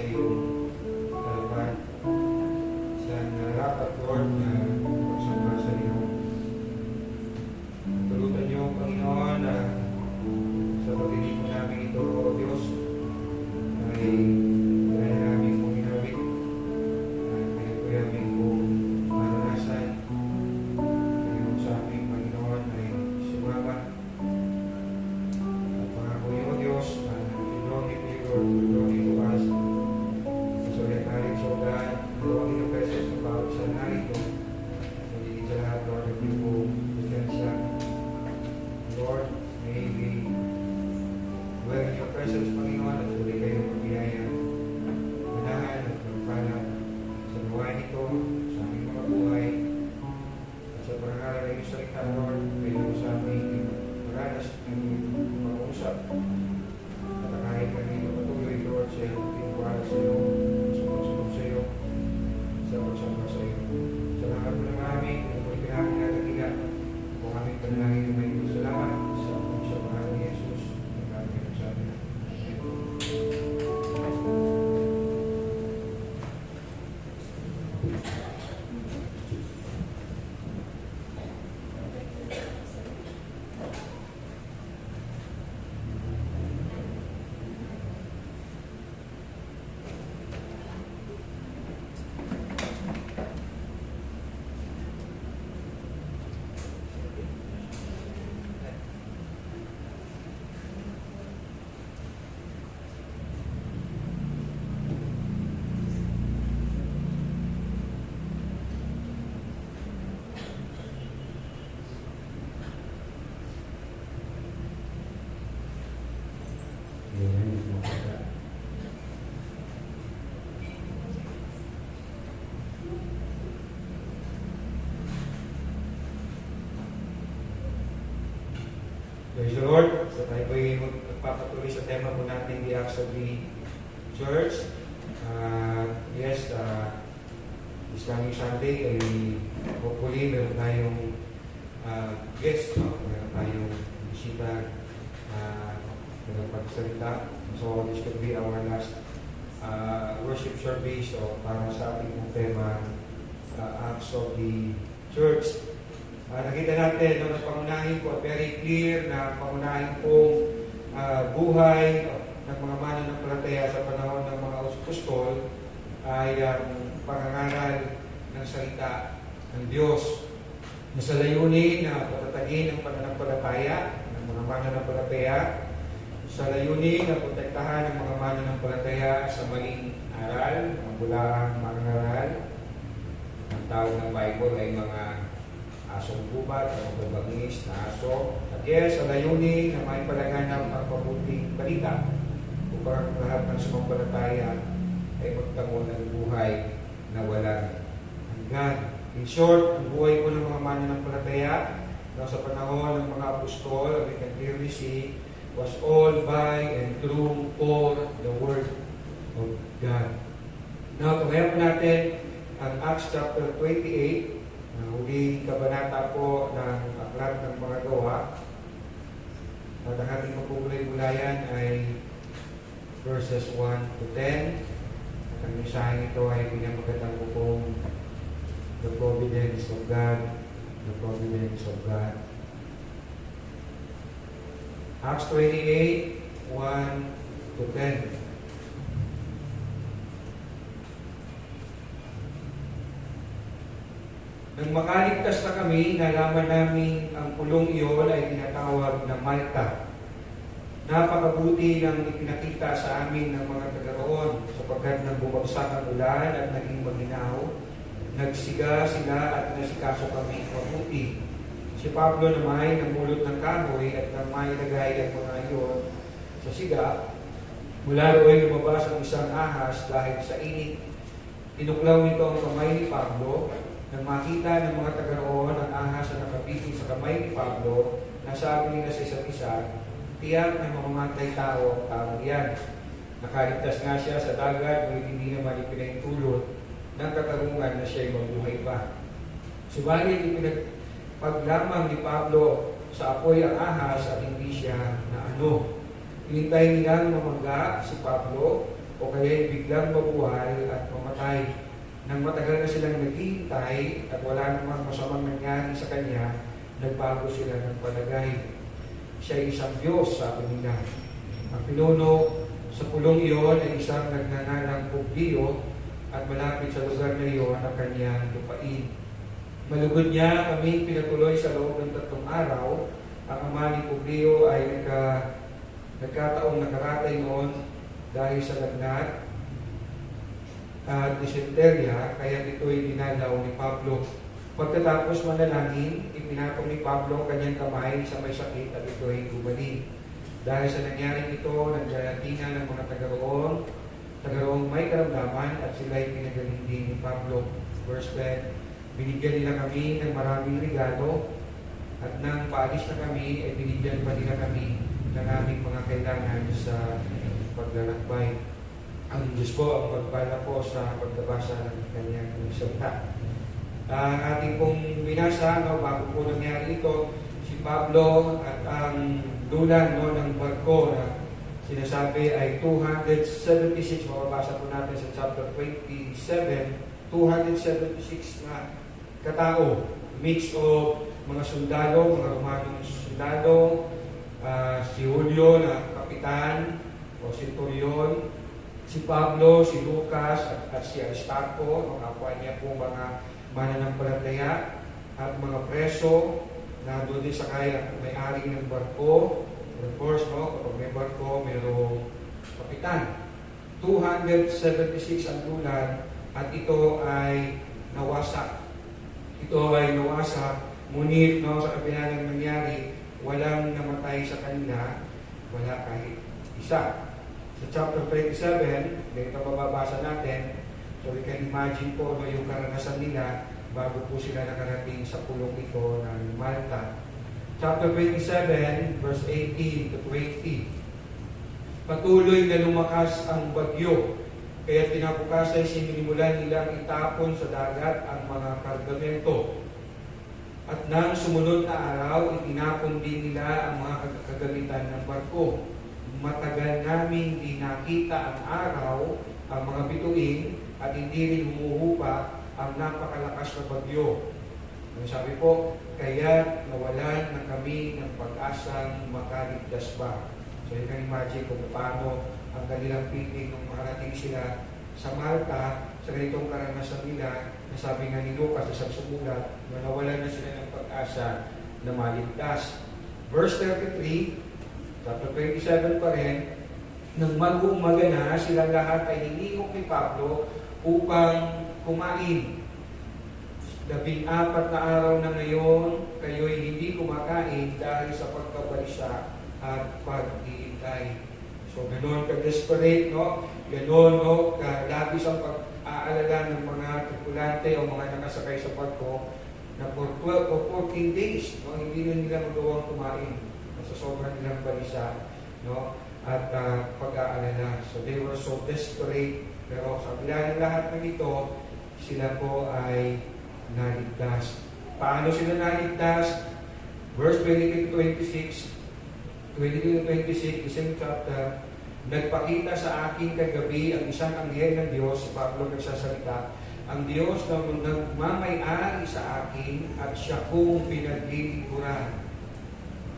sa iyong harapan. Sa narapat, Lord, na pagsamba sa iyo. Tulutan niyo, Panginoon, na sa pag-ibig mo namin ito, O Diyos, ay kaya namin kong ginawit at kaya namin kong maranasan. Ngayon sa aming Panginoon ay sumama. At pangako niyo, O Diyos, na ilongin niyo, Lord, ilongin mo us. So, yan narin so God, ilongin yung presence ng bawat isa narito. Hindi sa lahat, Lord, at yung po presensya. Lord, may we dwell in your presence, Panginoon, at tuloy kayo magbiyaya. Manahan at magpala sa buhay nito, sa aming mga buhay, at sa parangalan ng iyong salita, Lord, kayo sa aming maranas ng mag-uusap. At kahit kami patuloy, Lord, sa iyong tinuwala sa iyo, sumusunod sa iyo, sa pagsamba sa iyo. Salamat mo ng aming, kung ito'y pinaming natagiga, kung aming panalangin na may salamat sa pangalan ni Jesus. Nagkakaroon sa atin. Praise the Lord. So tayo po ay magpapatuloy sa tema po natin, the Acts of the Church. This coming Sunday ay hopefully meron tayong guest, no? Meron tayong bisita na pagsalita. So this could be our last worship service para sa ating pong tema, Acts of the Church. Nakita natin, no, na pangunahin po, very clear na pangunahin pong buhay ng mga mananampalataya sa panahon ng mga apostol ay pangangaral ng salita ng Diyos na sa layunin na patatagin ang pananampalataya ng mga mananampalataya, sa layunin na protektahan ang mga mananampalataya sa maling aral, mga bulaang mga aral. Ang tawag ng Bible ay mga asong gubat, ang babangis na aso. At yes, sa layunin na may palaganap ang mabuting balita upang lahat ng sumampalataya ay magtango ng buhay na walang hanggan. In short, ang buhay po ng mga mananampalataya sa panahon ng mga apostol, we can clearly see, was all by and through for the Word of God. Now, kaya po natin ang Acts chapter 28, huling kabanata po ng Aklat ng Mga Gawa. At ang ating mapupulay-bulayan ay verses 1 to 10. At ang mensahe ito ay pinamagandang ko pong the providence of God, the providence of God. Acts 28, 1 to 10. Nang makaligtas na kami, nalaman namin ang pulong iyon ay tinatawag na Malta. Napakabuti ng ipinakita sa amin ng mga taga-roon sapagkat nang bumagsak ang ulan at naging maginaw, nagsiga sila at nasikaso kami mabuti. Si Pablo naman ay namulot ng kahoy at nang mailagay ang mga iyon sa siga, mula ro'y lumabas ang isang ahas dahil sa init. Tinuklaw nito ang kamay ni Pablo. Nang makita ng mga taga-roon ang ahas na nakapitin sa kamay ni Pablo, nasabi nila sa isa't isa, tiyak na mamamatay tao ang tao yan. Nakaligtas nga siya sa dagat, ngunit hindi naman ipinahintulot ng katarungan na siya'y mabuhay pa. Subalit ipinagpaglamang ni Pablo sa apoy ang ahas at hindi siya na ano. Hinintay nilang mamangga si Pablo o kaya biglang mabuhay at mamatay. Nang matagal na silang naghihintay at wala namang masamang nangyari sa kanya, nagbago sila ng palagay. Siya ay isang Diyos, sabi nila. Ang pinuno sa pulong iyon ay isang nagngangalang Publio at malapit sa lugar na iyon ang kanyang lupain. Malugod niya kami pinatuloy sa loob ng 3 araw. Ang ama ni Publio ay nagkataong nakaratay noon dahil sa lagnat at dysenteria, kaya ito'y dinalaw ni Pablo. Pagkatapos manalangin, ipinatong ni Pablo ang kanyang kamay sa may sakit at ito'y gumaling. Dahil sa nangyaring ito, nagdaratingan ng mga tagaroong may karamdaman at sila'y pinagaling din ni Pablo. Verse 10, binigyan nila kami ng maraming regalo at nang paalis na kami, ay binigyan pa nila kami ng aming mga kailangan sa paglalakbay. Ang Diyos po ang magpala po sa pagbabasa ng kanyang salita. Ang ating pong binasa, bago po nangyari ito, si Pablo at ang dulan ng barko na sinasabi ay 276, mababasa po natin sa chapter 27, 276 na katao, mix of mga sundalo, mga Romanong sundalo, si Julio na kapitan o centurion, si Pablo, si Lucas at si Aristarco, mga kapwa niya po mga mananampalataya at mga preso na doon din sakay at may-ari ng barko. Of course, kapag may barko, mayroong kapitan. 276 ang dulan at ito ay nawasak. Ngunit sa kabila ng nangyari, walang namatay sa kanila, wala kahit isa. Sa chapter 27, dito mababasa natin, so we can imagine po yung karanasan nila bago po sila nakarating sa pulong ito ng Malta. Chapter 27, verse 18 to 20. Patuloy na lumakas ang bagyo, kaya kinabukasan sinimulan nilang itapon sa dagat ang mga kargamento. At nang sumunod na araw, itinapon din nila ang mga kagamitan ng barko. Matagal namin di nakita ang araw, ang mga bituin, at hindi rin humuhupa ang napakalakas na bagyo. Sabi po, kaya nawalan na kami ng pag-asang makaligtas ba. So you can imagine kung paano ang kanilang piling nung makarating sila sa Malta, sa ganitong karanasan nila, na sabi nga ni Lucas sa isang sumulat, na nawalan na sila ng pag-asa na maligtas. Verse 33, chapter 27 pa rin, nang mag-umaga na, silang lahat ay hinihok ni Pablo upang kumain. 14 na araw na ngayon, kayo'y hindi kumakain dahil sa pagkabalisa at pag-iintay. So, ganoon ka-desperate, ganoon, kalabis ang pag-aalala ng mga tripulante o mga nakasakay sa barko na for 12 o 14 days, hindi na nila magawang kumain sa sobrang nilang balisa, at pag-aalala. So, they were so desperate. Pero sa kabila ng lahat ng ito, sila po ay naligtas. Paano sila naligtas? Verse 22-26, the same chapter, nagpakita sa akin kagabi ang isang anghel ng Diyos, si Pablo nagsasalita, ang Diyos na nagmamay-ari sa akin at siya kong pinaglilingkuran.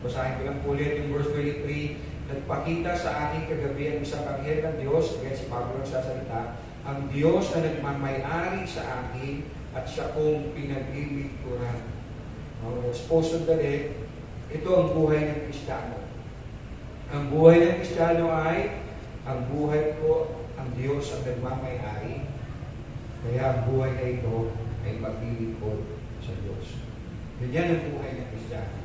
Basahin ko lang ulit yung verse 23, nagpakita sa akin kagabi ang isang anghel ng Diyos, kaya si Pablo nagsasalita, ang Diyos na nagmamay-ari sa akin at siya kong pinaglilingkuran. Supposedly, ito ang buhay ng Kristiyano. Ang buhay ng Kristiyano ay, ang buhay ko, ang Diyos ang nagmamay-ari. Kaya ang buhay na ito ay paglilingkod sa Diyos. Ganyan ang buhay ng Kristiyano.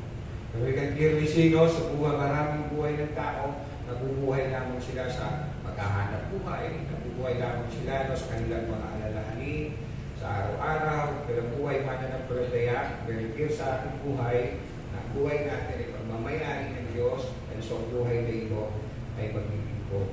Pero we can clearly see, sa buhay, maraming buhay ng tao, nabubuhay lamang sila sa paghahanap buhay, nabubuhay lamang sila sa kanilang mga alalahanin, sa araw-araw, pero buhay mananampalataya, very clear sa ating buhay, na buhay natin ay pagmamayari ng Diyos, and so buhay na ito ay paglilingkod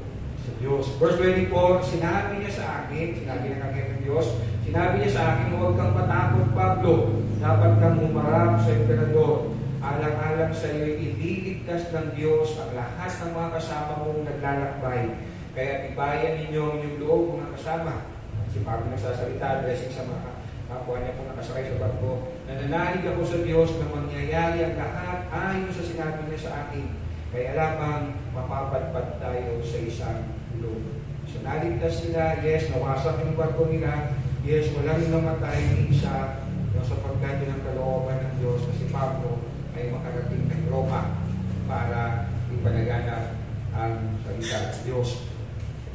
sa Diyos. Verse 24, sinabi niya sa akin, sinabi ng kakit ng Diyos, sinabi niya sa akin, huwag kang matakot, Pablo, dapat kang humarap sa emperador. Alang-alang sa iyo, ililigtas ng Diyos ang lahat ng mga kasama mong naglalakbay. Kaya tibayan ninyo yung loob mga kasama. Si Pablo nagsasalita, blessing sa mga kapwa niya po nakasakay sa barko. Nananalig ako sa Diyos na mangyayari ang lahat ayon sa sinabi niya sa akin. Kaya lamang mapapadpad tayo sa isang loob. So naligtas sila, yes, nawasak yung barko nila, yes, walang namatay ni isa, no, sapagkat yun ang kalooban ng Diyos na si Pablo ay makarating ng Roma para ipalaganap ang salita ng Diyos.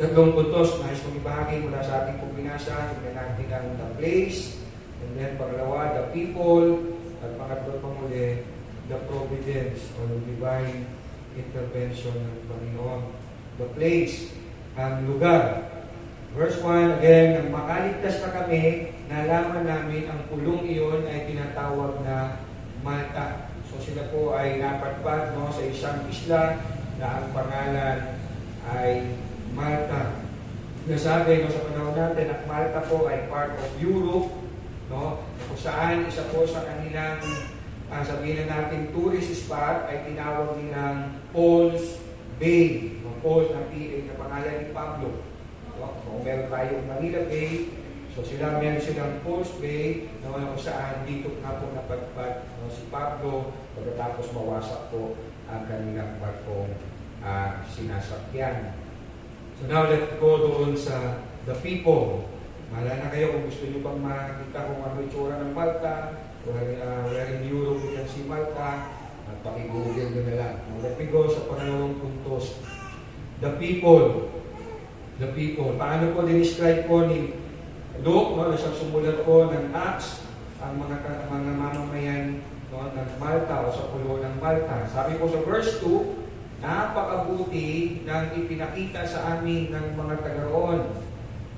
Tatlong puntos na nais kong ibahagi mula sa ating pagpinasa. Tingnan natin ang the place, and then pangalawa, the people, at pangatlo pa muli, the providence or divine intervention ng Panginoon. The place, ang lugar. Verse 1, again, nang makaligtas na kami, nalaman namin ang pulong iyon ay tinatawag na Malta. So sila po ay napadpad, no, sa isang isla na ang pangalan ay Malta. Nasabi, no, sa panahon natin, at Malta po ay part of Europe, no, kung saan isa po sa kanilang sabihin na natin tourist spot ay tinawag nilang Paul's Bay, no, Paul's na PA na pangalan ni Pablo. No, kung meron tayong Manila Bay, so meron silang Paul's Bay, no, kung saan dito na po napadpad, no, si Pablo pagkatapos mawasak po ang kanilang barkong sinasakyan. So now, let's go doon sa the people. Mahala na kayo kung gusto nyo bang makita kung ano itsura ng Malta, where in Europe you can see Malta, at pakigugil nyo na lang. Now, let me go sa pangalawang puntos. The people. The people. Paano po dinescribe po ni Luke, no, na siyang sumulat po ng Acts, ang mga mamamayan, no, ng Malta o sa pulo ng Malta. Sabi po sa verse 2, napakabuti ng ipinakita sa amin ng mga taga-roon,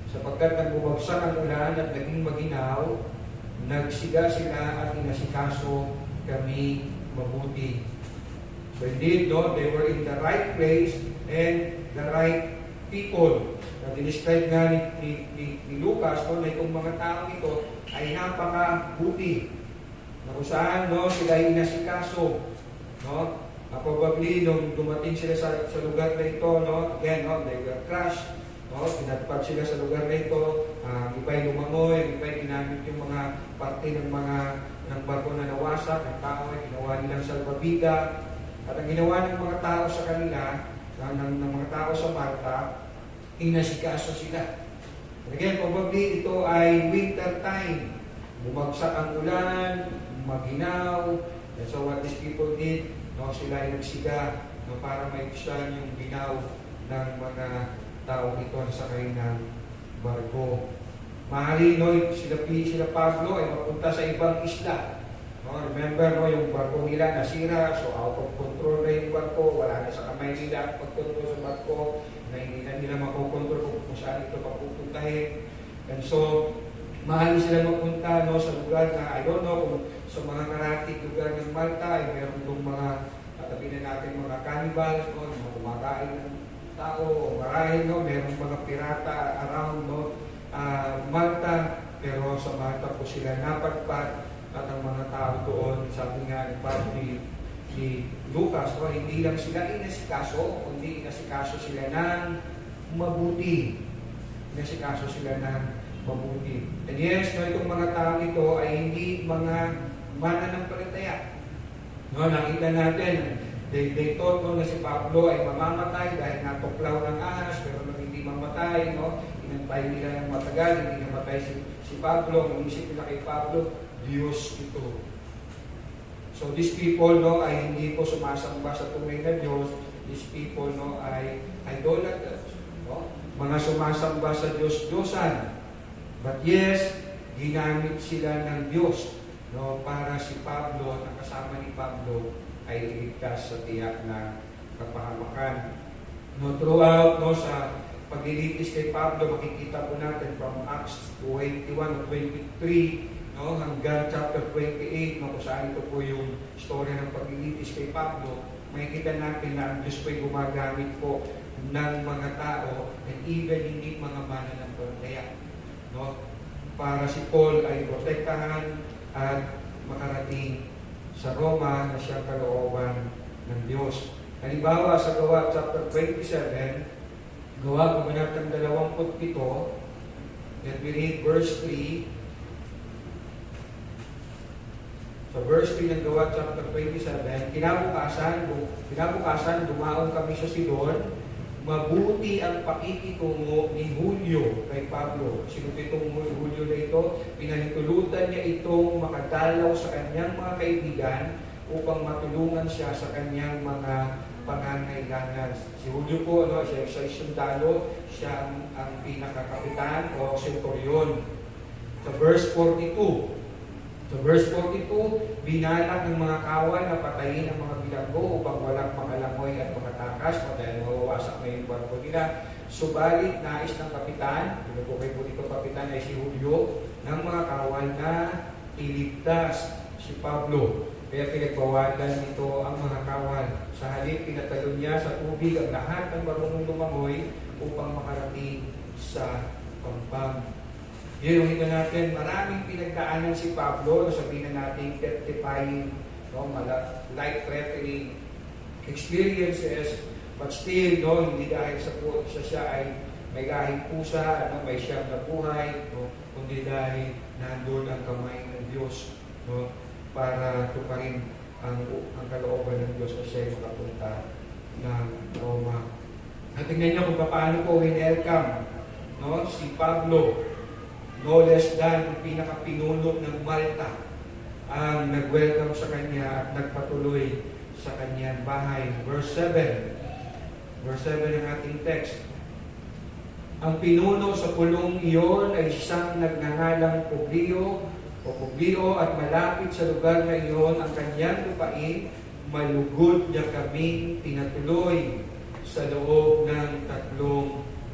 sapagkat nang bumagsak ang ulan at naging maginaw, nagsiga sila at inasikaso kami mabuti. So indeed, no, they were in the right place and the right people. Na dinescribe nga ni Lucas, no, na itong mga tao ito ay napakabuti. Na kung saan, no, sila ay inasikaso, no? Probably, nung dumating sila sa lugar na ito, no, again, no, they were crushed, no, pinatpad sila sa lugar na ito, iba'y lumangoy, iba'y ginamit yung mga parte ng barko na nawasak, ng tao ay ginawa nilang salvavida, at ang ginawa ng mga tao sa kanila, ng mga tao sa Malta, inasikaso sila. Again, probably ito ay winter time, bumagsak ang ulan, maginaw, and so what these people did, no, sila ay nagsiga, no, para maibsan yung binaw ng mga tao ito sa kanilang barko. Mahali, no, sila Pablo ay mapunta sa ibang isla. No, remember, no, yung barko nila nasira, so out of control na yung barko, wala na sa kamay nila ang pagkontrol sa barko, na hindi na nila makokontrol kung saan ito papupuntahin. And so, mahali sila mapunta, no, sa lugar na, I don't know, kung sa mga karatig lugar ng Malta ay meron itong mga, sabihin na natin, mga cannibals, no, mga kumakain ng tao, o marahil, no, meron mga pirata around, no, Malta, pero sa Malta po sila napadpad, at ang mga tao doon, sabi nga ni Lucas, no, hindi lang sila inasikaso, kundi inasikaso sila ng mabuti. Inasikaso sila ng mabuti. And yes, no, itong mga tao ito ay hindi mga mananampalataya. No, nakita natin, they thought, no, na si Pablo ay mamamatay dahil natuklaw ng ahas, pero nang hindi mamatay, no, inantay nila ng matagal, hindi namatay si Pablo, ang isip nila kay Pablo, Diyos ito. So these people, no, ay hindi po sumasamba sa tunay na Diyos. These people, no, ay idolaters, no, mga sumasamba sa Diyos-Diyosan. But yes, ginamit sila ng Diyos, no, para si Pablo, na kasama ni Pablo, ay iligtas sa tiyak na kapahamakan. No, throughout, no, sa paglilitis kay Pablo, makikita po natin from Acts 21 o 23, no, hanggang chapter 28, no, kung saan ito po yung story ng paglilitis kay Pablo, makikita natin na ang Diyos po ay gumagamit po ng mga tao and even hindi mga mananampalataya, no, para si Paul ay protektahan at makarating sa Roma na siyang kalooban ng Diyos. Halimbawa, sa Gawa chapter 27, Gawa, Kabanatang 27, let me read verse 3. Sa verse 3 ng Gawa, chapter 27, kinabukasan, dumaon kami sa Sidon. Mabuti ang pakikitungo ni Julio kay Pablo. Sino itong Julio na ito? Pinahintulutan niya itong makadalaw sa kanyang mga kaibigan upang matulungan siya sa kanyang mga pangangailangan. Si Julio po, siya ay sundalo, siya ang pinakakapitan o centurion. Sa verse 42, binalak ng mga kawan na patayin ang mga bilanggo upang walang mangalangoy at makatakas dahil mawawasak na yung barko nila. Subalit, nais ng kapitan, pinagukay po dito kapitan ay si Julio, ng mga kawan na iligtas si Pablo. Kaya pinagbawalan nito ang mga kawan. Sa halip, pinatalon niya sa tubig ang lahat ng marunong lumangoy upang makarating sa pampang. Yun yung ito natin, maraming pinagdaanan si Pablo, sabihin na natin, testifying, life-threatening experiences, but still, hindi dahil sa siya ay may kahit pusa, may siyang nabuhay, kundi dahil nandun ang kamay ng Diyos, para tuparin ang kalooban ng Diyos na siya ay makapunta ng Roma. At tingnan niyo kung paano po winelcome si Pablo. No less than yung pinaka-pinuno ng Malta ang nag-welcome sa kanya at nagpatuloy sa kanyang bahay. Verse 7 ng ating text. Ang pinuno sa pulong iyon ay isang nagngangalang Publio at malapit sa lugar na iyon ang kanyang lupain, malugod niya kaming pinatuloy sa loob ng 3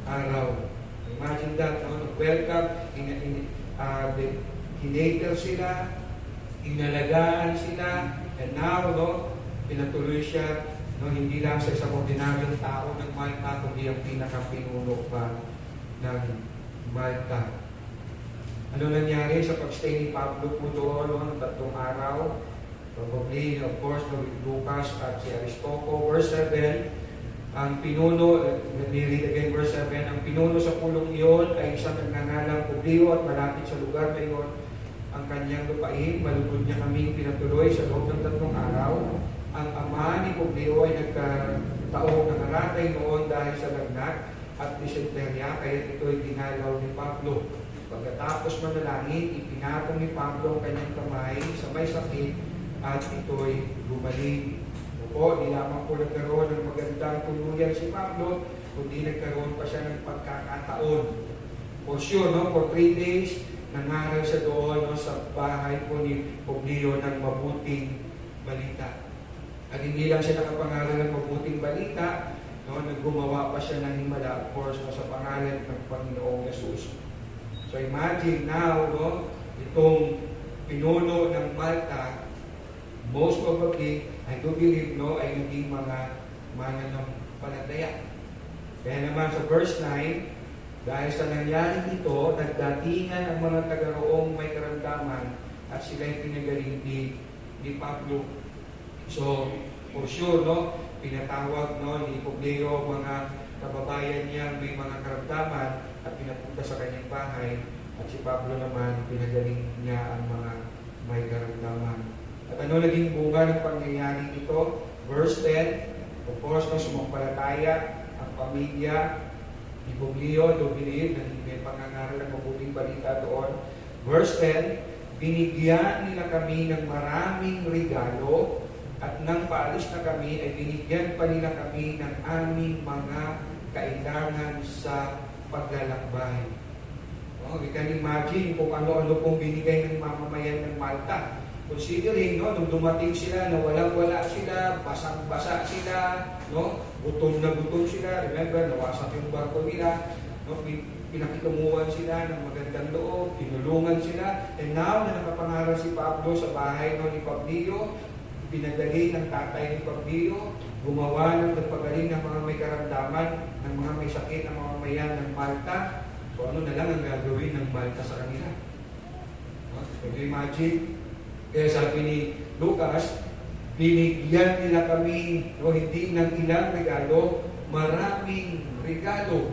araw. Imagine that, welcome, hinater sila, inalagaan sila, and now, pinatuloy siya, hindi lang sa isang ordinaryong tao ng Malta, kundi ang pinaka-pinuno pa ng Malta. Ano nangyari sa pagstay ni Pablo po doon, 3 araw? Probably, of course, with Lucas at si Aristoco. Verse 7, ang pinuno, let me read again verse 7, ang pinuno sa pulong iyon ay isang nagngangalang Publio at malapit sa lugar na iyon ang kanyang lupain. Malugod niya kaming pinatuloy sa loob ng 3 araw. Ang ama ni Publio ay nagkataong nangaratay noon dahil sa lagnat at dysenteria, kaya ito'y dinalaw ni Pablo. Pagkatapos manalangin, ipinatong ni Pablo ang kanyang kamay sa may sakit at ito'y gumaling. Di lamang po nagkaroon ng magandang tuluyan si Pablo, kundi nagkaroon pa siya ng pagkakataon. For sure, for 3 days, nangaral siya doon sa bahay po ni Publio ng mabuting balita. At hindi lang siya nakapangaral ng mabuting balita, naggumawa pa siya ng himala, of course, sa pangalan ng Panginoong Yesus. So imagine now, itong pinuno ng Malta, most probably, I do believe, ay naging mga mananampalataya. Kaya naman sa verse 9, dahil sa nangyari ito, nagdatingan ang mga taga-roong may karamdaman at sila'y pinagaling ni Pablo. So, for sure, pinatawag ni Publio mga kababayan niya may mga karamdaman at pinapunta sa kanyang bahay. At si Pablo naman, pinagaling niya ang mga may karamdaman. At ano naging bunga ng pangyayari ito? Verse 10, of course, sumampalataya ang pamilya ni Publio, do believe, na may pangangaral ng mabuting balita doon. Verse 10, binigyan nila kami ng maraming regalo at nang paalis na kami, ay binigyan pa nila kami ng aming mga kailangan sa paglalakbay. We can imagine kung ano-ano pong binigay ng mamamayan ng Malta. Considering, nung dumating sila, na walang-wala sila, basang-basa sila, gutom na gutom sila, remember, nawasak yung barko nila, pinakitumuan sila ng magandang loob, tinulungan sila, and now na nakapangaral si Pablo sa bahay ni Publio, pinagaling ng tatay ni Publio, gumawa ng nagpagaling ng mga may karamdaman, ng mga may sakit, ng mga mayan ng Malta. So ano na lang ang gagawin ng Malta sa kanila? Can you imagine? Kaya sabi ni Lucas, binigyan nila kami, hindi ng ilang regalo, maraming regalo.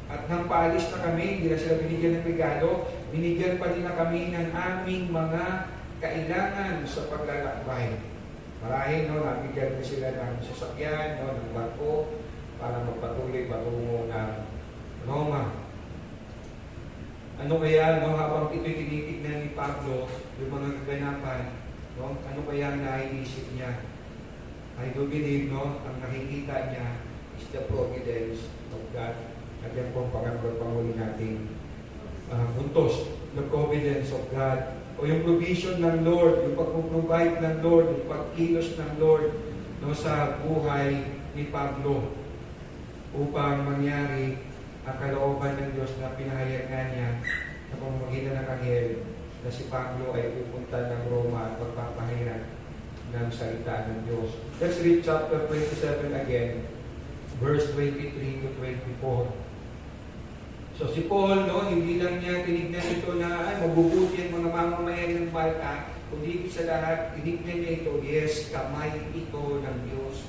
At nang paalis na kami, hindi na sila binigyan ng regalo, binigyan pa din na kami ng aming mga kailangan sa paglalakbay. Marahil, no, nabigyan na sila ng sasakyan, no, ng barko, para magpatuloy patungo ng Roma. Ano kaya, no, habang ito'y tinitignan ni Pablo, yung mga kaganapan, no, ano kaya ang naiisip niya? I do believe, no, ang nakikita niya is the providence of God. At yan po ang panghuli nating puntos, the providence of God. O yung provision ng Lord, yung pag-provide ng Lord, yung pagkilos ng Lord, no, sa buhay ni Pablo upang mangyari ang kalooban ng Diyos na pinahayagan niya na pamamagitan ng anghel na si Pablo ay pupunta ng Roma at magpapahayag ng salita ng Diyos. Let's read chapter 27 again, verse 23 to 24. So si Paul, no, hindi lang niya tinignan ito na mabubuti ang mga mamamayan ng Malta, kundi sa lahat, tinignan niya ito, yes, kamay ito ng Diyos.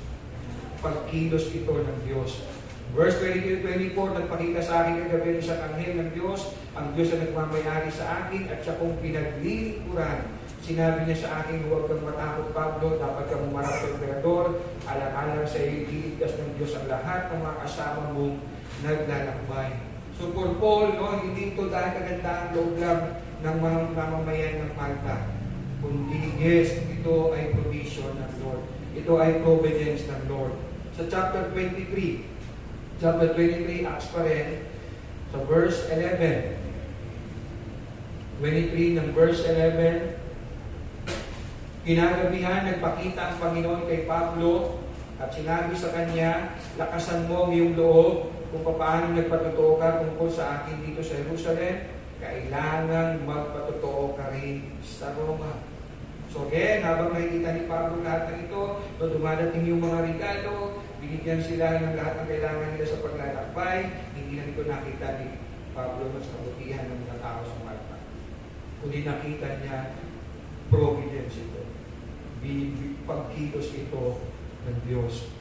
Pagkilos ito ng Diyos. Verse 23-24, nagpakita sa akin kagabi sa anghel ng Diyos, ang Diyos ang nagmamayari sa akin at siya kong pinaglilingkuran. Sinabi niya sa akin, huwag kang matakot, Pablo, dapat kang umarap sa emperador, alang-alang sa iyo, iligtas ng Diyos ang lahat ng mga kasama mong naglalakbay. So for Paul, no, hindi ito dahil kagandang loob lang ng mga mamamayan ng Malta, kundi yes, ito ay provision ng Lord. Ito ay providence ng Lord. Sa chapter 23, Acts pa rin, sa verse 11, 23 ng verse 11, kinagabihan, nagpakita ang Panginoon kay Pablo at sinabi sa kanya, lakasan mo ang iyong loob kung paano nagpatotoo ka tungkol sa akin dito sa Jerusalem, kailangan magpatotoo ka rin sa Roma. So again, habang nakikita ni Pablo lahat ng ito, no, dumadating yung mga regalo, binigyan sila ng lahat ng kailangan nila sa paglalakbay, hindi na ito nakita ni Pablo sa kabutihan ng mga tao sa Malta. Kundi nakita niya providence ito, pagkilos ito ng Diyos.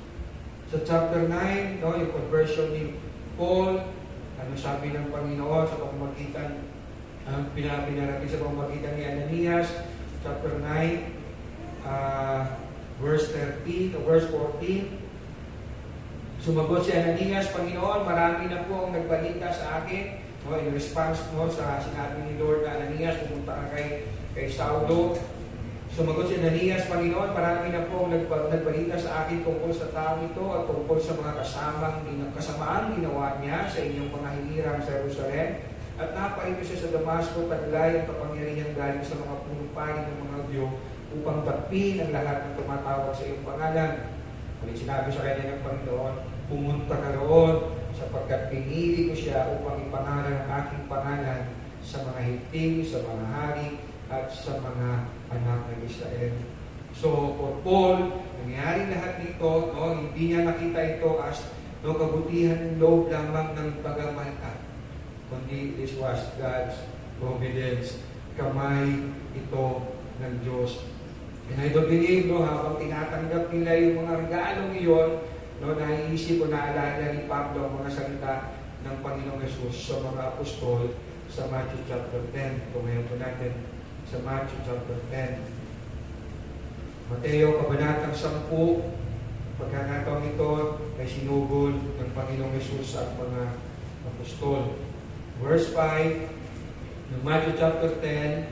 Sa chapter 9, no, yung conversion ni Paul, ano sabi ng Panginoon sa pamamagitan, pinarating sa pamamagitan ni Ananias, chapter 9, verse 13 to verse 14. Sumagot si Ananias, Panginoon, marami na po ang nagbalita sa akin. No, in response mo sa sinabi ni Lord na Ananias, pumunta ka kay Saulo. Sumagot si Ananias, Panginoon, marami na po ang nagbalita sa akin tungkol sa taong ito at tungkol sa mga kasamaang ginawa niya sa inyong mga hinirang sa Jerusalem. At napaito siya sa Damasco, taglay ang kapangyarihan galing sa mga punupari ng mga Diyo upang tapin ang lahat ng tumatawag sa iyong pangalan. Ulit sinabi sa kanya ng Panginoon, pumunta ka roon sapagkat pinili ko siya upang ipangaral ang aking pangalan sa mga higting, sa mga hari, at sa mga anak ng Israel. So, for Paul, nangyari lahat nito, no, hindi niya nakita ito as no, kabutihan ng loob lamang ng pagamalta, kundi this was God's providence. Kamay ito ng Diyos. And I don't believe, no, habang tinatanggap nila yung mga regalong iyon, no, naiisip o naalala ni Pablo ang mga salita ng Panginoong Jesus sa mga apostol sa Matthew chapter 10. Kung ngayon po natin sa Matthew chapter 10. Mateo, kabanatang 10, pagkakataong ito ay sinugol ng Panginoong Jesus at mga apostol. Verse 5 ng Matthew chapter 10,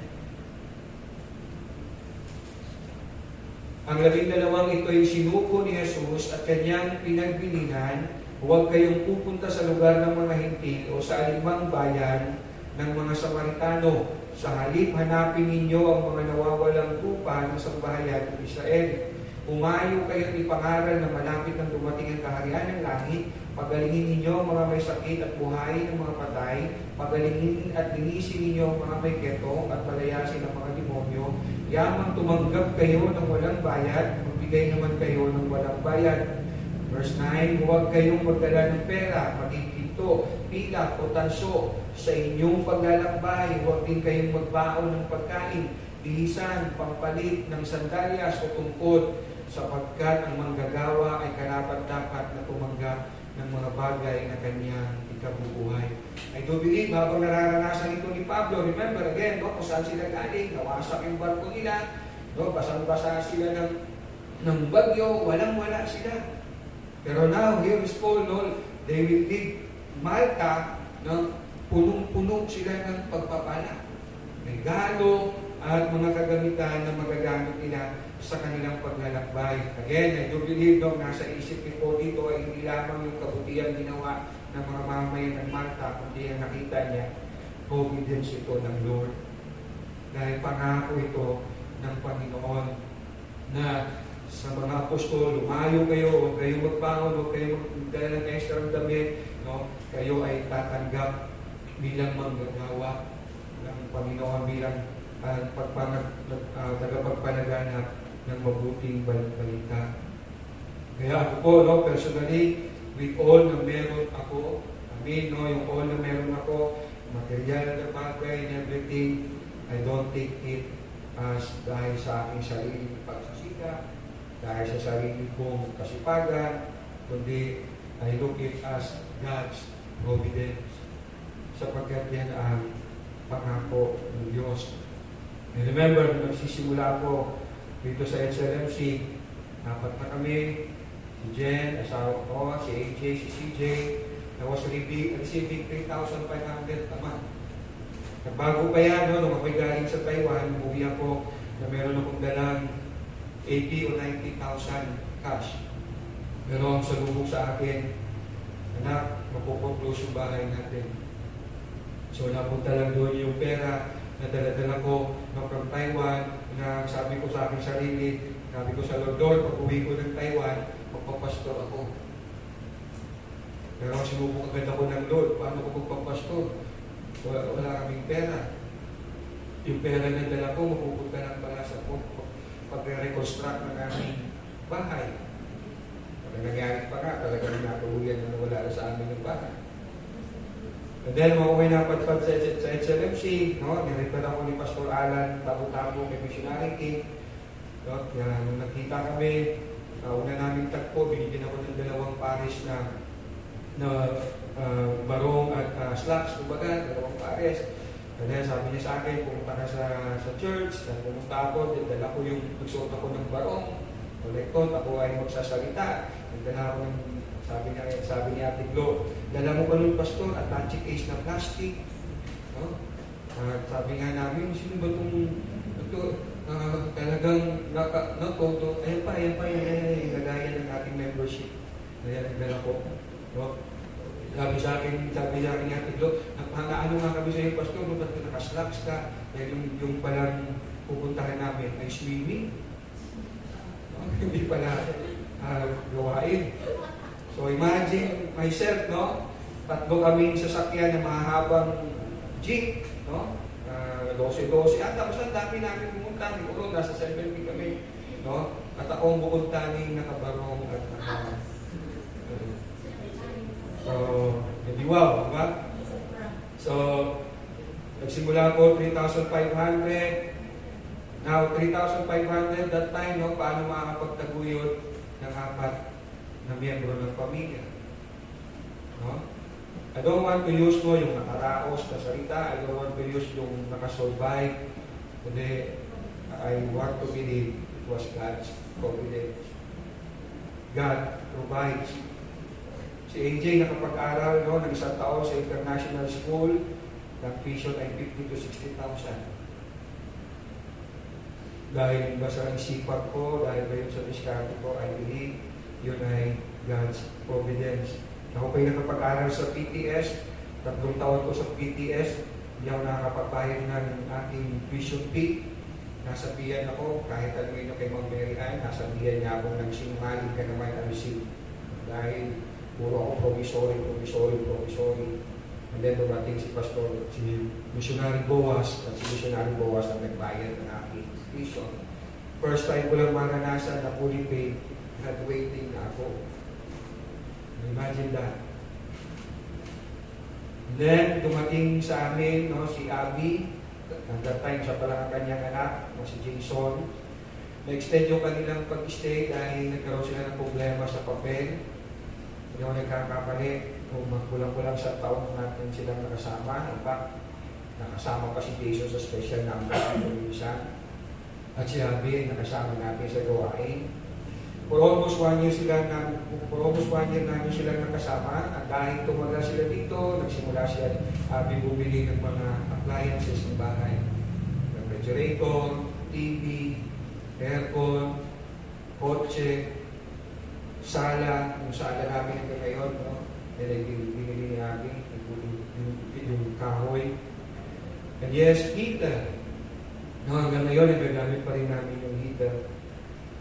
ang 12 ito ay sinugo ni Jesus at kanyang pinagbilinan, huwag kayong pupunta sa lugar ng mga hintil o sa alimang bayan ng mga Samaritano. Sa halip, hanapin ninyo ang mga nawawalang lupa ng sambahayan ng Israel. Umayo kayo at ipangaral na malapit ng dumating ang kaharian ng langit. Pagalingin ninyo ang mga may sakit at buhayin ang mga patay. Pagalingin at linisin ninyo ang mga may ketong at palayasin ang mga demonyo. Yamang tumanggap kayo ng walang bayad, magbigay naman kayo ng walang bayad. Verse 9, huwag kayong magdala ng pera, maging pinto, pilak o tanso sa inyong paglalakbay. Huwag din kayong magbaon ng pagkain, bihisan, pampalit ng sandalyas o tungkod. sapagkat ang manggagawa ay karapat-dapat na tumanggap ng mga bagay na kanyang ikabubuhay. I do believe, habang nararanasan ito ni Pablo, remember again, no, kung saan sila galing, nawasak yung barko nila, no, basang-basa sila ng bagyo, walang-wala sila. Pero now, here is Paul, no, they will leave Malta, no, punong-puno sila ng pagpapala. Regalo at mga kagamitan na magagamit nila sa kanilang paglalakbay. Again, I do believe, no, nasa isip ni Paul dito ay hindi lamang yung kabutihan ginawa ng mga mamamayan ng Malta, kundi ang nakita niya, providence ito ng Lord. Dahil pangako ito ng Panginoon na sa mga apostol, lumayo kayo, huwag kayong magbangon, huwag kayong magdala ng extra damit, no? Kayo ay tatanggap bilang manggagawa ng Panginoon, bilang tagapagpalaganap ng mabuting balita. Kaya ako po, no, personally, with all na meron ako, no, yung all na meron ako, material na bagay and everything, I don't take it as dahil sa aking sariling pagsasika, dahil sa sarili kong kasipagan, kundi I look it as God's providence, sapagkat yan ang pangako ng Diyos. And remember, nung nagsisimula ako dito sa SLMC, apat na kami, si Jen, asawa ko, si AJ, si CJ, I was receiving 3,500 a month. Bago pa yan, no, nung ako'y galing sa Taiwan, umuwi ako na meron akong dalang 80 o 90,000 cash. Pero ang salubog sa akin, anak, mapupoklose yung bahay natin. So napunta lang doon yung pera na dala-dala ko from Taiwan, na sabi ko sa aking sarili, sabi ko sa Lord, pag uwi ko ng Taiwan, magpapastor ako. Pero sinubok agad ako ng Lord, paano ko magpapastor? Wala kaming pera. Yung pera na dala ko, mapupunta lang pala sa pag-reconstruct ng aming bahay. Pag nangyari pa nga, talagang natuluyan na wala na sa amin yung bahay. And then, makuha na patpat sa HLMC, no? Nirefer ako ni Pastor Alan, tapo-tapo kay Missionary King. No? Kaya nung nakita kami, una namin tagpo, binigyan ako ng 2 pares na barong at slacks, kumbaga, 2 pares. And then, sabi niya sa akin, pumunta ka sa church, then pumunta ako, dala ko yung nagsuot ako ng barong, kolektot, ako ay magsasalita, dala ako ng sabi ni Ate Glo, dala mo pa nun, Pastor, attache case na plastic. No? Sabi nga namin, sino ba itong talagang to? Ayan pa, yung lagayan ng ating membership. Ayan, dala ko. No? Sabi ni Ate Glo, ano nga kami sa iyo, Pastor, ba't nakaslacks ka? Dahil yung palang pupuntahan namin ay swimming. No? Hindi pala gawain. So imagine myself, no? 3 kaming sasakyan na mahahabang jeep, no? 12-12 at tapos ang dami namin pumunta, siguro nasa 70 kami, no? At akong bukod tanging nakabarong at so, hindi wow, diba? So, nagsimula ko 3,500. Now, 3,500 that time, no? Paano makakapagtaguyod ng 4 na miyembro ng pamilya? No? I don't want to use yung nakaraos na salita. I don't want to use yung nakasurvive. Kundi, I want to believe it was God's providence. God provides. Si AJ nakapag-aral, no, ng 1 taon sa international school, ng tuition ay 50,000 to 60,000. Dahil ba sa isipan ko, dahil ba yun sa diskarte ko, I believe yun ay God's providence. Ako pa'y nakapag-aral sa PTS, 3 taon ko sa PTS, hindi ako nakakapagbayad ng aking tuition fee. Nasa piyan ako, kahit ano yun kay Ma'am Mary Ann, nasa piyan niya ako ng sinungaling ka naman na receive. Dahil puro ako provisory. And then dumating si Pastor, si Missionary Boas, at si Missionary Boas ang nagbayad ng aking tuition. First time ko lang maranasan na fully paid, graduating na ako. Imagine that. Then, dumating sa amin, no, si Abby, at that time, siya pala ang kanyang anak, si Jason. na-extend yung kanilang pag-stay dahil nagkaroon sila ng problema sa papel. Hindi ako nagkakapalit. Kung magkulang-kulang sa taon natin silang nakasama. In fact, nakasama pa si Jason sa special number ng minsan. At si Abby nakasama natin sa gawain. For almost 1 year namin silang nakasama. At dahil tumagal sila dito, nagsimula siya Abby bumili ng mga appliances ng bahay. Refrigerator, TV, aircon, kotse, sala, yung sala namin hanggang ngayon, no? Binili ni Abby, yung kahoy. And yes, heater. No, hanggang ngayon, nagagamit pa rin namin yung heater.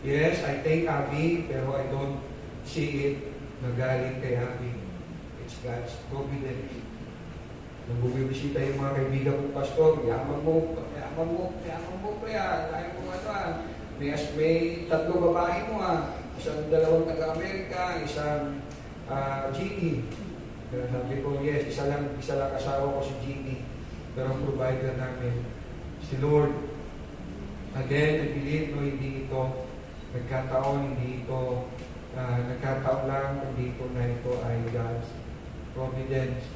Yes, I thank Abby, pero I don't see it na galing kay Abby. It's God's providence. Nung bumibisita yung mga kaibigan kong pastor, yaman mo, kaya, dahil kung ano, may 3 babae mo isang 2 taga-Amerika, isang GD. Sabi ko, yes, isa lang asawa ko si GD. Pero ang provider namin, si Lord. Again, I believe, no, hindi ito nagkataon, hindi ito nagkataon lang, hindi ito na ito ay God's providence.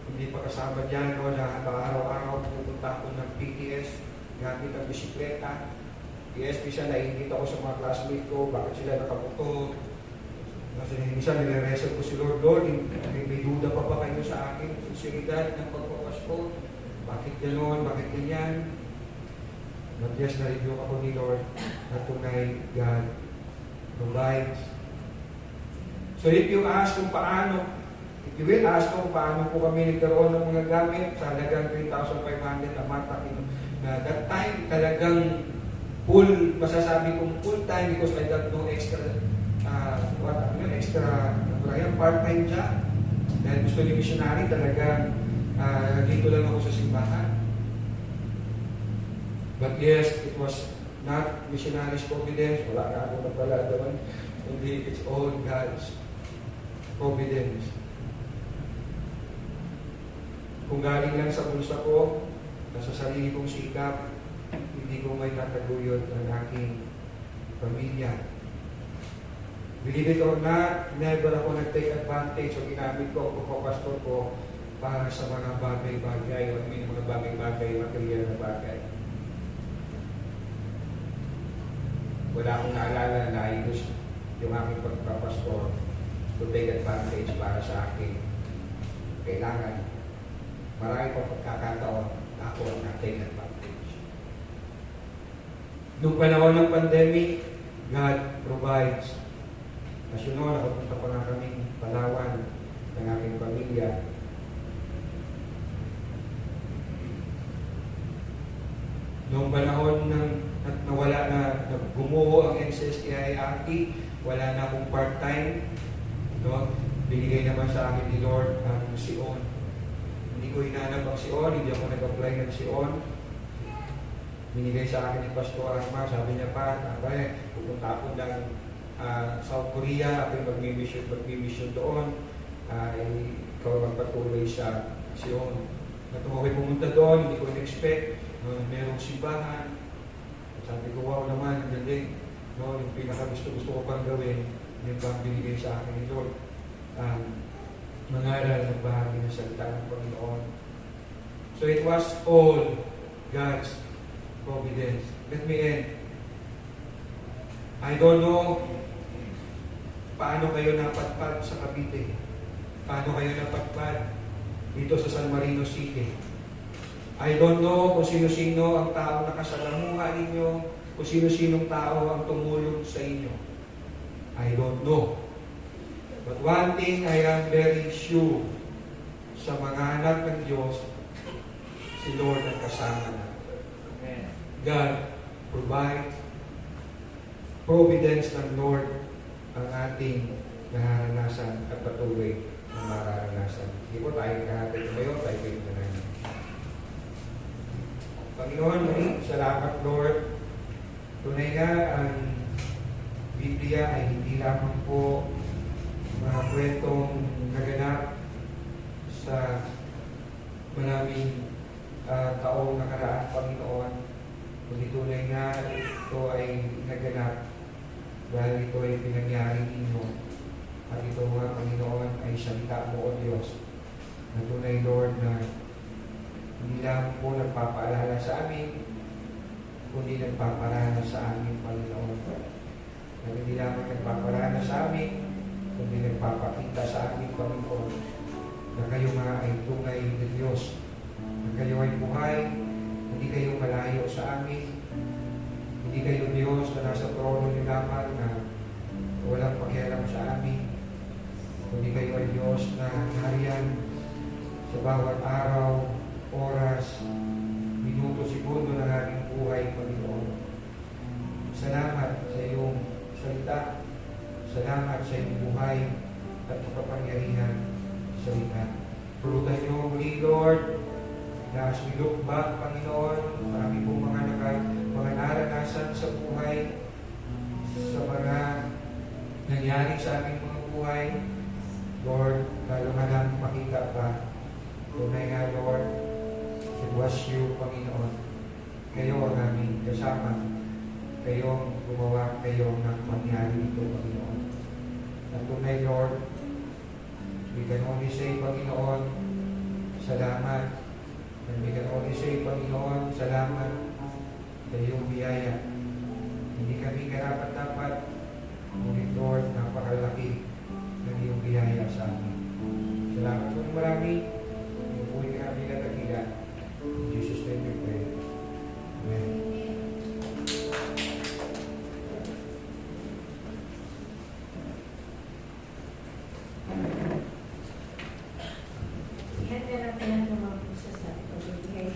Hindi pa kasama dyan, no, na araw-araw pupunta ako ng PTS gamit ang bisikleta. PSP siya, naiingit ako sa mga classmate ko, bakit sila nakamotor. Kasi minsan nire-wrestle ko si Lord, may duda pa ba kayo sa akin? Sinceridad ng pagpapasko. Bakit gano'n? Bakit ganyan? But yes, na-review ako ni Lord na tunay God provides. So if you will ask kung paano po kami nagkaroon ng mga gamit sa halagang 3,500 a month, na that time talagang masasabi kong full time because I got no extra part-time job. Dahil gusto ni missionary, talagang dito lang ako sa simbahan. But yes, it was not missionary's providence. Wala na ako nagpala doon. Hindi, it's all God's providence. Kung galing lang sa bulsa ko, sa sarili kong sikap, hindi ko may tataguyod ang aking pamilya. Believe it or not, never ako nag-take advantage o ginamit ko o pastor ko para sa mga bagay-bagay o mga bagay-bagay, material na bagay. Wala akong naalala na ayos yung aking pagpapastor to take advantage para sa akin. Kailangan marami pa pagkakataon na ako ang na-take advantage. Noong panahon ng pandemic, God provides. As you know, nakapunta pa nga kaming Palawan ng aking pamilya. Noong panahon nawala na gumuho ang NCSTIRT, wala na akong part-time. No? Binigay naman sa akin ni Lord ang Sion. Hindi ko hinanap ang Sion, hindi ako nag-apply ng Sion. Binigay sa akin ni Pastor Arma, sabi niya pa, pupunta ako ng South Korea, ako mag-mission doon. Ikaw magpatuloy sa Sion. At kung ako'y pumunta doon, hindi ko in-expect, merong simbahan. Sabi ko, wow naman, ang galing. No, yung pinaka-gusto ko pang gawin, yung pang binigay sa akin ni Lord. Mangaral ng bahagi ng salita ng Panginoon. So it was all God's providence. Let me end. I don't know paano kayo napadpad sa Cavite. Paano kayo napadpad dito sa San Marino City. I don't know kung sino-sino ang tao na kasalamuha ninyo, kung sino-sinong tao ang tumulong sa inyo. I don't know. But one thing I am very sure, sa mga anak ng Diyos, si Lord ang kasama natin. God provides. Providence ng Lord ang ating nararanasan at patuloy na mararanasan. Hindi po tayo kahapit ngayon, tayo kayo na namin. Panginoon, salamat Lord. Tunay nga ang Biblia ay hindi lamang po mga kwentong naganap sa maraming taong nakaraan, Panginoon. Kundi tunay nga ito ay naganap dahil ito ay pinangyari ninyo. At ito nga, Panginoon, ay salita mo, O Diyos, na tunay, Lord, na hindi lang po nagpapaalala sa amin, kundi nagpapaalala sa amin, Panginoon. Na hindi lamang nagpapaalala sa amin, kundi nagpapakita sa amin, Panginoon, na kayo nga ay tunay na Diyos, na kayo ay buhay, hindi kayo malayo sa amin, hindi kayo Diyos na nasa trono niyo lamang na walang pakialam sa amin, kundi kayo ay Diyos na nariyan sa bawat araw, oras, minuto, segundo ng aming buhay, Panginoon. Salamat sa iyong salita. Salamat sa iyong buhay at makapangyarihan salita. Pulutan niyo muli, Lord, na as we look back, Panginoon, marami pong mga naranasan sa buhay, sa mga nangyari sa aming mga buhay. Lord, lalo nga lang makita pa. Tunay nga, Lord, it was you, Panginoon. Kayo ang aming kasama. Kayo ang gumawa, kayo ang mangyari ito, Panginoon. At tunay, Lord, we can only say, Panginoon, salamat. And we can only say, Panginoon, salamat sa iyong biyaya. Hindi kami karapat-dapat, ngunit, Lord, napakalaki